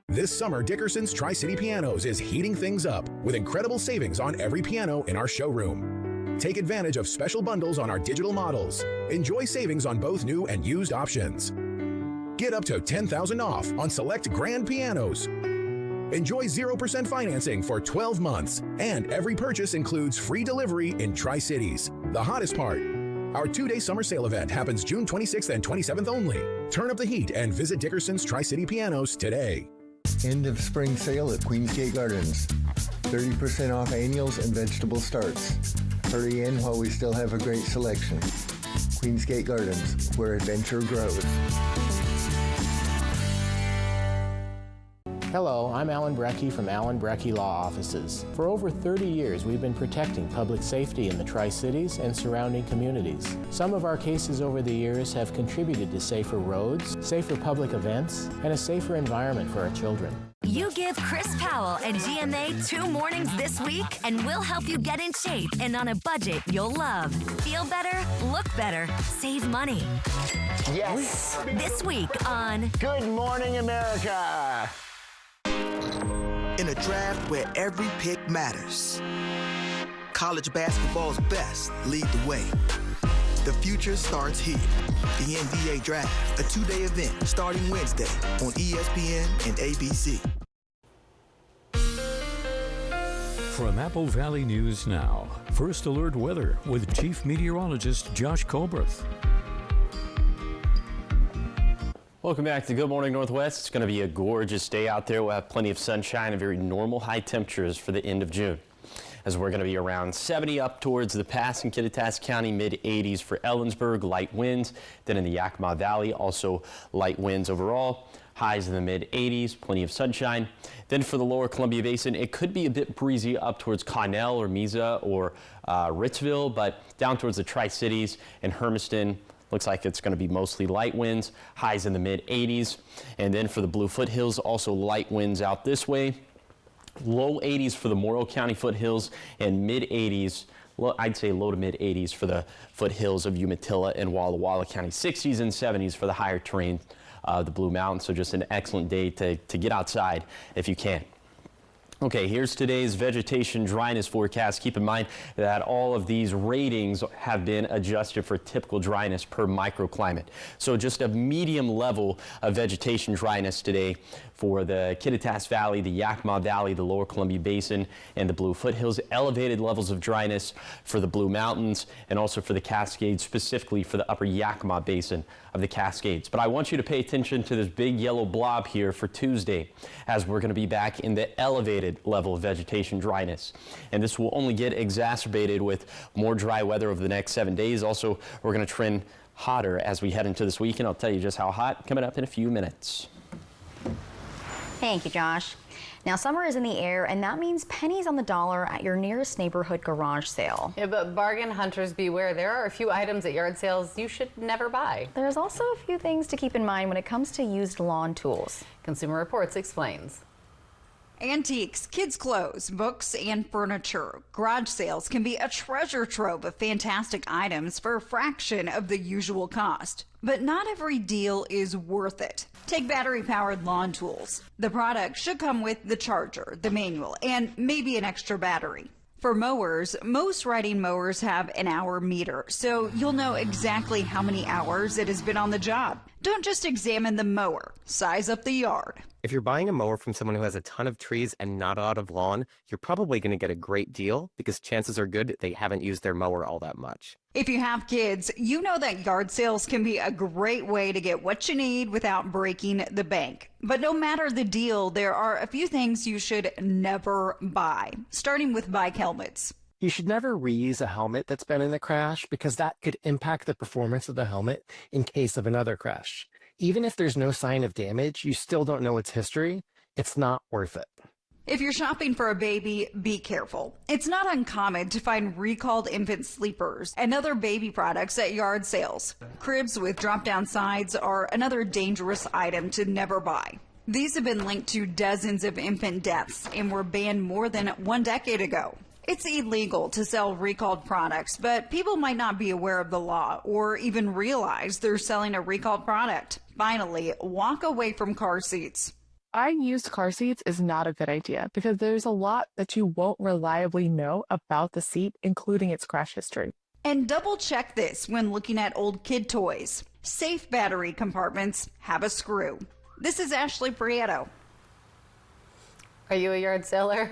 This summer, Dickerson's Tri-City Pianos is heating things up with incredible savings on every piano in our showroom. Take advantage of special bundles on our digital models. Enjoy savings on both new and used options. Get up to $10,000 off on select grand pianos. Enjoy 0% financing for 12 months. And every purchase includes free delivery in Tri-Cities. The hottest part, our 2-day summer sale event happens June 26th and 27th only. Turn up the heat and visit Dickerson's Tri-City Pianos today. End of spring sale at Queensgate Gardens. 30% off annuals and vegetable starts. Hurry in while we still have a great selection. Queensgate Gardens, where adventure grows. Hello, I'm Alan Brecky from Alan Brecky Law Offices. For over 30 years, we've been protecting public safety in the Tri-Cities and surrounding communities. Some of our cases over the years have contributed to safer roads, safer public events, and a safer environment for our children. You give Chris Powell and GMA 2 mornings this week, and we'll help you get in shape and on a budget you'll love. Feel better, look better, save money. Yes. This week on Good Morning America. In a draft where every pick matters, college basketball's best lead the way. The future starts here. The NBA Draft, a 2-day event starting Wednesday on ESPN and ABC. From Apple Valley News Now, First Alert Weather with Chief Meteorologist Josh Colberth. Welcome back to Good Morning Northwest. It's going to be a gorgeous day out there. We'll have plenty of sunshine and very normal high temperatures for the end of June, as we're going to be around 70 up towards the pass in Kittitas County, mid-80s for Ellensburg, light winds. Then in the Yakima Valley, also light winds overall. highs in the mid-80s, plenty of sunshine. Then for the lower Columbia Basin, it could be a bit breezy up towards Connell or Mesa or Ritzville, but down towards the Tri-Cities and Hermiston, looks like it's going to be mostly light winds, highs in the mid-80s. And then for the Blue Foothills, also light winds out this way. Low 80s for the Morrow County foothills and mid-80s, I'd say low to mid-80s for the foothills of Umatilla and Walla Walla County. 60s and 70s for the higher terrain of the Blue Mountains. So just an excellent day to get outside if you can. Okay, here's today's vegetation dryness forecast. Keep in mind that all of these ratings have been adjusted for typical dryness per microclimate. So just a medium level of vegetation dryness today for the Kittitas Valley, the Yakima Valley, the Lower Columbia Basin, and the Blue Foothills. Elevated levels of dryness for the Blue Mountains and also for the Cascades, specifically for the Upper Yakima Basin of the Cascades. But I want you to pay attention to this big yellow blob here for Tuesday, as we're going to be back in the elevated level of vegetation dryness. And this will only get exacerbated with more dry weather over the next 7 days. Also, we're going to trend hotter as we head into this weekend. I'll tell you just how hot coming up in a few minutes. Thank you, Josh. Now, summer is in the air, and that means pennies on the dollar at your nearest neighborhood garage sale. Yeah, but bargain hunters beware. There are a few items at yard sales you should never buy. There's also a few things to keep in mind when it comes to used lawn tools. Consumer Reports explains. Antiques, kids' clothes, books, and furniture. Garage sales can be a treasure trove of fantastic items for a fraction of the usual cost. But not every deal is worth it. Take battery-powered lawn tools. The product should come with the charger, the manual, and maybe an extra battery. For mowers, most riding mowers have an hour meter, so you'll know exactly how many hours it has been on the job. Don't just examine the mower, size up the yard. If you're buying a mower from someone who has a ton of trees and not a lot of lawn, you're probably going to get a great deal because chances are good they haven't used their mower all that much. If you have kids, you know that yard sales can be a great way to get what you need without breaking the bank. But no matter the deal, there are a few things you should never buy, starting with bike helmets. You should never reuse a helmet that's been in a crash because that could impact the performance of the helmet in case of another crash. Even if there's no sign of damage, you still don't know its history. It's not worth it. If you're shopping for a baby, be careful. It's not uncommon to find recalled infant sleepers and other baby products at yard sales. Cribs with drop-down sides are another dangerous item to never buy. These have been linked to dozens of infant deaths and were banned more than 1 decade ago. It's illegal to sell recalled products, but people might not be aware of the law or even realize they're selling a recalled product. Finally, walk away from car seats. Buying used car seats is not a good idea because there's a lot that you won't reliably know about the seat, including its crash history. And double check this when looking at old kid toys. Safe battery compartments have a screw. This is Ashley Prieto. Are you a yard sailor?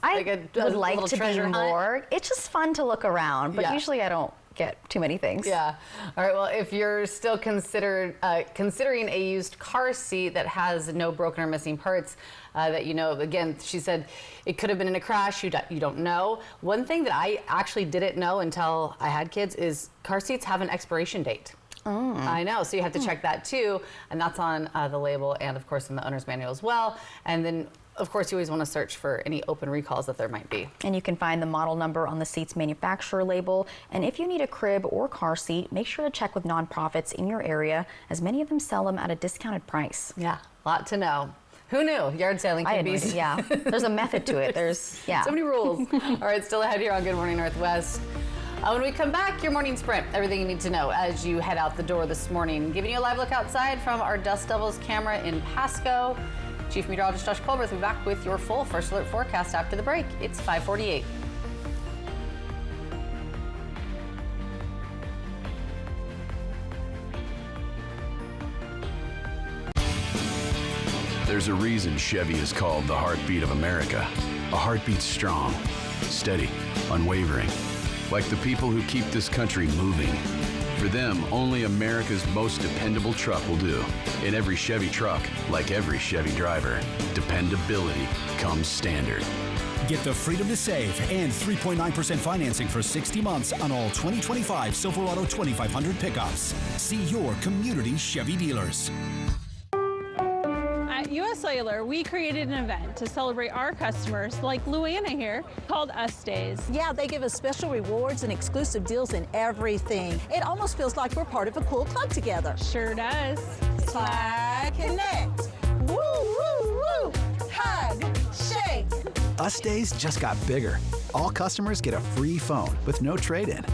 I would like to be more. Hunt? It's just fun to look around, but usually I don't get too many things. Yeah. All right. Well, if you're still considering a used car seat that has no broken or missing parts, that you know, again, she said it could have been in a crash. You don't know. One thing that I actually didn't know until I had kids is car seats have an expiration date. Oh. I know, so you have to check that too, and that's on the label and of course in the owner's manual as well. And then of course you always want to search for any open recalls that there might be. And you can find the model number on the seat's manufacturer label. And if you need a crib or car seat, make sure to check with nonprofits in your area, as many of them sell them at a discounted price. Yeah, a lot to know. Who knew yard sailing could be? Yeah, there's a method to it. There's so many rules. All right, still ahead here on Good Morning Northwest. When we come back, your morning sprint, everything you need to know as you head out the door this morning. Giving you a live look outside from our Dust Devils camera in Pasco. Chief Meteorologist Josh Colbert will be back with your full First Alert forecast after the break. It's 5:48. There's a reason Chevy is called the heartbeat of America. A heartbeat strong, steady, unwavering. Like the people who keep this country moving. For them, only America's most dependable truck will do. In every Chevy truck, like every Chevy driver, dependability comes standard. Get the freedom to save and 3.9% financing for 60 months on all 2025 Silverado 2500 pickups. See your community Chevy dealers. At US Cellular, we created an event to celebrate our customers, like Luana here, called Us Days. Yeah, they give us special rewards and exclusive deals in everything. It almost feels like we're part of a cool club together. Sure does. Slide Connect. Woo, woo, woo. Hug, shake. Us Days just got bigger. All customers get a free phone with no trade-in.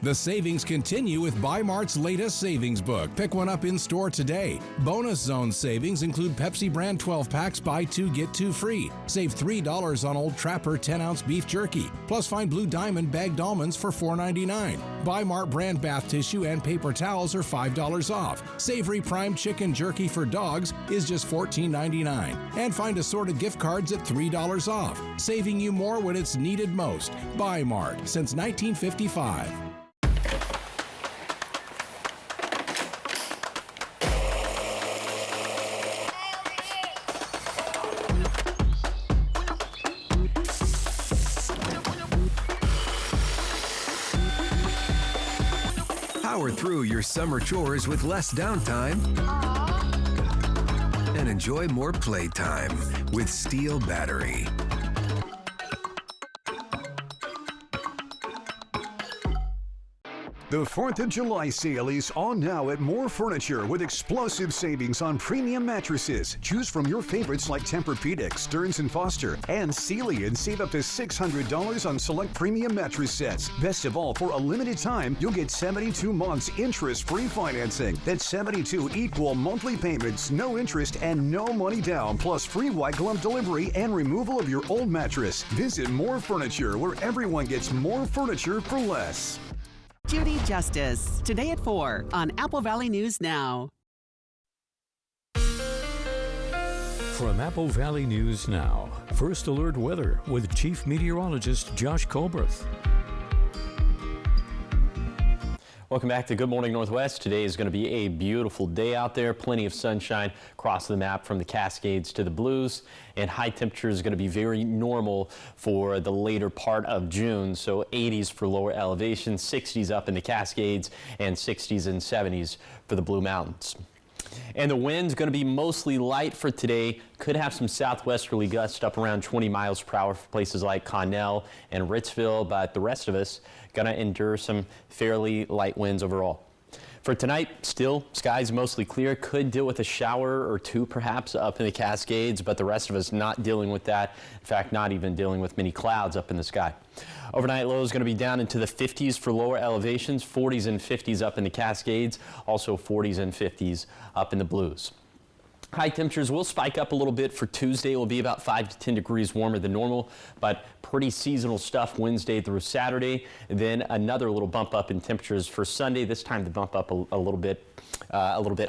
The savings continue with Bi-Mart's latest savings book. Pick one up in store today. Bonus zone savings include Pepsi brand 12 packs, buy 2 get 2 free. Save $3 on Old Trapper 10-ounce beef jerky. Plus find Blue Diamond bagged almonds for $4.99. Bi-Mart brand bath tissue and paper towels are $5 off. Savory Prime chicken jerky for dogs is just $14.99. And find assorted gift cards at $3 off, saving you more when it's needed most. Bi-Mart since 1955. Power through your summer chores with less downtime. And enjoy more playtime with Steel Battery. The 4th of July sale is on now at More Furniture with explosive savings on premium mattresses. Choose from your favorites like Tempur-Pedic, Stearns & Foster, and Sealy, and save up to $600 on select premium mattress sets. Best of all, for a limited time, you'll get 72 months interest-free financing. That's 72 equal monthly payments, no interest and no money down, plus free white glove delivery and removal of your old mattress. Visit More Furniture, where everyone gets more furniture for less. Judy Justice, today at 4 on Apple Valley News Now. From Apple Valley News Now, First Alert Weather with Chief Meteorologist Josh Colbreth. Welcome back to Good Morning Northwest. Today is going to be a beautiful day out there. Plenty of sunshine across the map from the Cascades to the Blues. And high temperature is going to be very normal for the later part of June. So 80s for lower elevations, 60s up in the Cascades, and 60s and 70s for the Blue Mountains. And the wind's going to be mostly light for today. Could have some southwesterly gusts up around 20 miles per hour for places like Connell and Ritzville, but the rest of us going to endure some fairly light winds overall. For tonight, still, skies mostly clear. Could deal with a shower or two perhaps up in the Cascades, but the rest of us not dealing with that. In fact, not even dealing with many clouds up in the sky. Overnight low is going to be down into the 50s for lower elevations, 40s and 50s up in the Cascades, also 40s and 50s up in the Blues. High temperatures will spike up a little bit for Tuesday. It will be about 5 to 10 degrees warmer than normal, but pretty seasonal stuff Wednesday through Saturday. And then another little bump up in temperatures for Sunday. This time to bump up a little bit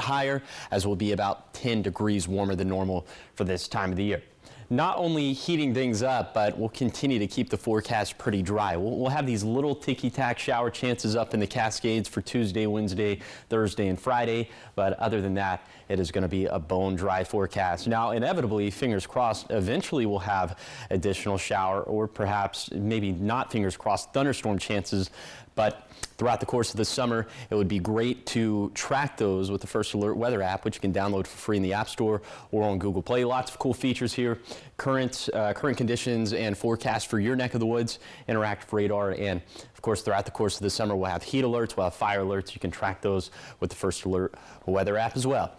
higher, as will be about 10 degrees warmer than normal for this time of the year. Not only heating things up, but we'll continue to keep the forecast pretty dry. We'll have these little ticky-tack shower chances up in the Cascades for Tuesday, Wednesday, Thursday, and Friday. But other than that, it is going to be a bone dry forecast. Now, inevitably, fingers crossed, eventually we'll have additional shower or perhaps maybe not fingers crossed thunderstorm chances. But throughout the course of the summer, it would be great to track those with the First Alert Weather app, which you can download for free in the App Store or on Google Play. Lots of cool features here. Current conditions and forecast for your neck of the woods, interactive radar, and of course, throughout the course of the summer, we'll have heat alerts, we'll have fire alerts. You can track those with the First Alert Weather app as well.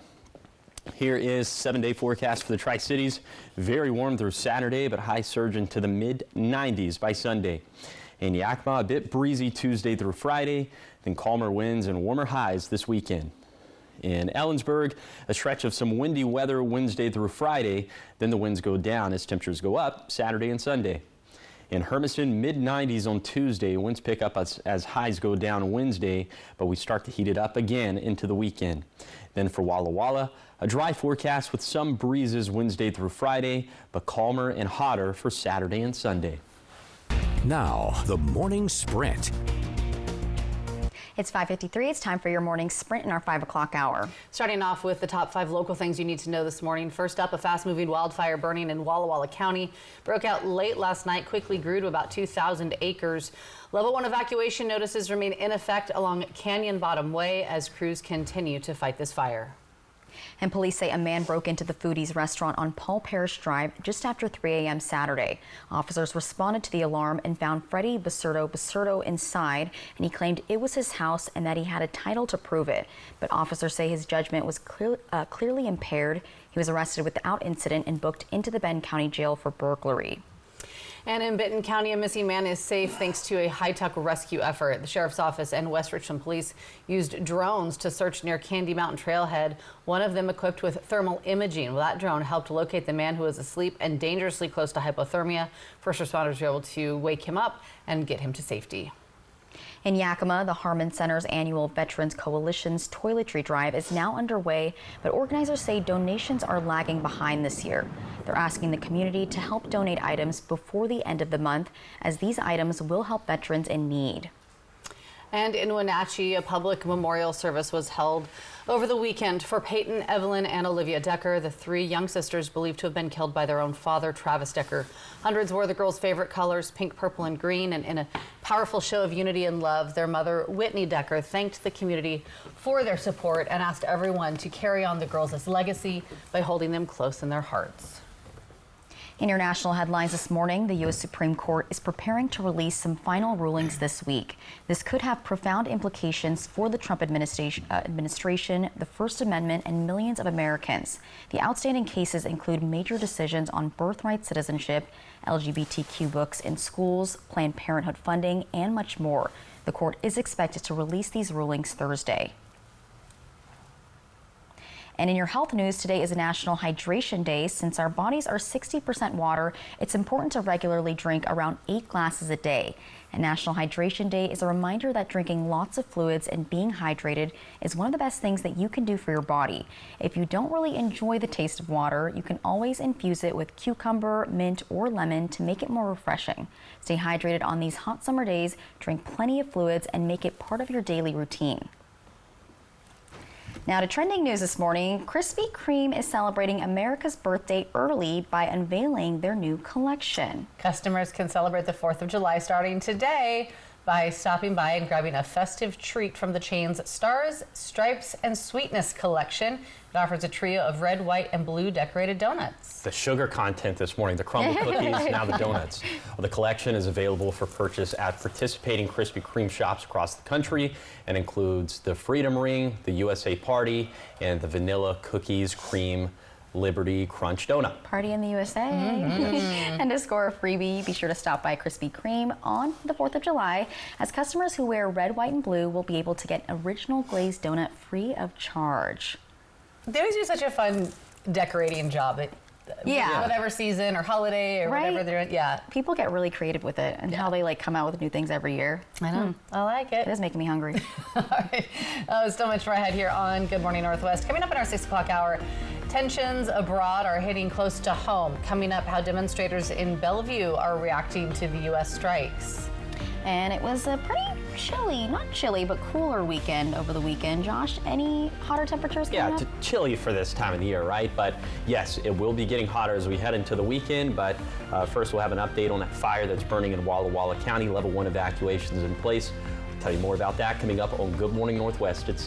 Here is 7-day forecast for the Tri-Cities. Very warm through Saturday, but high surge into the mid-90s by Sunday. In Yakima, a bit breezy Tuesday through Friday, then calmer winds and warmer highs this weekend. In Ellensburg, a stretch of some windy weather Wednesday through Friday, then the winds go down as temperatures go up Saturday and Sunday. In Hermiston, mid-90s on Tuesday, winds pick up as highs go down Wednesday, but we start to heat it up again into the weekend. Then for Walla Walla, a dry forecast with some breezes Wednesday through Friday, but calmer and hotter for Saturday and Sunday. Now, the morning sprint. It's 5:53. It's time for your morning sprint in our 5 o'clock hour. Starting off with the top 5 local things you need to know this morning. First up, a fast-moving wildfire burning in Walla Walla County broke out late last night, quickly grew to about 2,000 acres. Level 1 evacuation notices remain in effect along Canyon Bottom Way as crews continue to fight this fire. And police say a man broke into the Foodies restaurant on Paul Parrish Drive just after 3 a.m. Saturday. Officers responded to the alarm and found Freddie Basurto inside, and he claimed it was his house and that he had a title to prove it. But officers say his judgment was clearly impaired. He was arrested without incident and booked into the Benton County Jail for burglary. And in Benton County, a missing man is safe thanks to a high-tech rescue effort. The Sheriff's Office and West Richland Police used drones to search near Candy Mountain Trailhead, one of them equipped with thermal imaging. Well, that drone helped locate the man who was asleep and dangerously close to hypothermia. First responders were able to wake him up and get him to safety. In Yakima, the Harmon Center's annual Veterans Coalition's toiletry drive is now underway, but organizers say donations are lagging behind this year. They're asking the community to help donate items before the end of the month, as these items will help veterans in need. And in Wenatchee, a public memorial service was held over the weekend for Peyton, Evelyn, and Olivia Decker, the 3 young sisters believed to have been killed by their own father, Travis Decker. Hundreds wore the girls' favorite colors, pink, purple, and green, and in a powerful show of unity and love, their mother, Whitney Decker, thanked the community for their support and asked everyone to carry on the girls' legacy by holding them close in their hearts. International headlines this morning. The U.S. Supreme Court is preparing to release some final rulings this week. This could have profound implications for the Trump administration, the First Amendment, and millions of Americans. The outstanding cases include major decisions on birthright citizenship, LGBTQ books in schools, Planned Parenthood funding, and much more. The court is expected to release these rulings Thursday. And in your health news, today is a National Hydration Day. Since our bodies are 60% water, it's important to regularly drink around 8 glasses a day. And National Hydration Day is a reminder that drinking lots of fluids and being hydrated is one of the best things that you can do for your body. If you don't really enjoy the taste of water, you can always infuse it with cucumber, mint, or lemon to make it more refreshing. Stay hydrated on these hot summer days, drink plenty of fluids, and make it part of your daily routine. Now to trending news this morning, Krispy Kreme is celebrating America's birthday early by unveiling their new collection. Customers can celebrate the 4th of July starting today by stopping by and grabbing a festive treat from the chain's Stars, Stripes, and Sweetness collection. It offers a trio of red, white, and blue decorated donuts. The sugar content this morning, the crumble cookies, now the donuts. Well, the collection is available for purchase at participating Krispy Kreme shops across the country and includes the Freedom Ring, the USA Party, and the Vanilla Cookies Cream Liberty Crunch Donut. Party in the USA. And to score a freebie, be sure to stop by Krispy Kreme on the 4th of July, as customers who wear red, white, and blue will be able to get original glazed donut free of charge. They always do such a fun decorating job at whatever season or holiday or whatever they're in. Yeah. People get really creative with it and how they come out with new things every year. I know. I like it. It is making me hungry. All right. So much more ahead here on Good Morning Northwest. Coming up in our 6 o'clock hour, tensions abroad are hitting close to home. Coming up, how demonstrators in Bellevue are reacting to the U.S. strikes. And it was a pretty chilly, not chilly, but cooler weekend over the weekend. Josh, any hotter temperatures coming up? Yeah, chilly for this time of the year, right? But yes, it will be getting hotter as we head into the weekend. But first, we'll have an update on that fire that's burning in Walla Walla County. Level 1 evacuations in place. We'll tell you more about that coming up on Good Morning Northwest.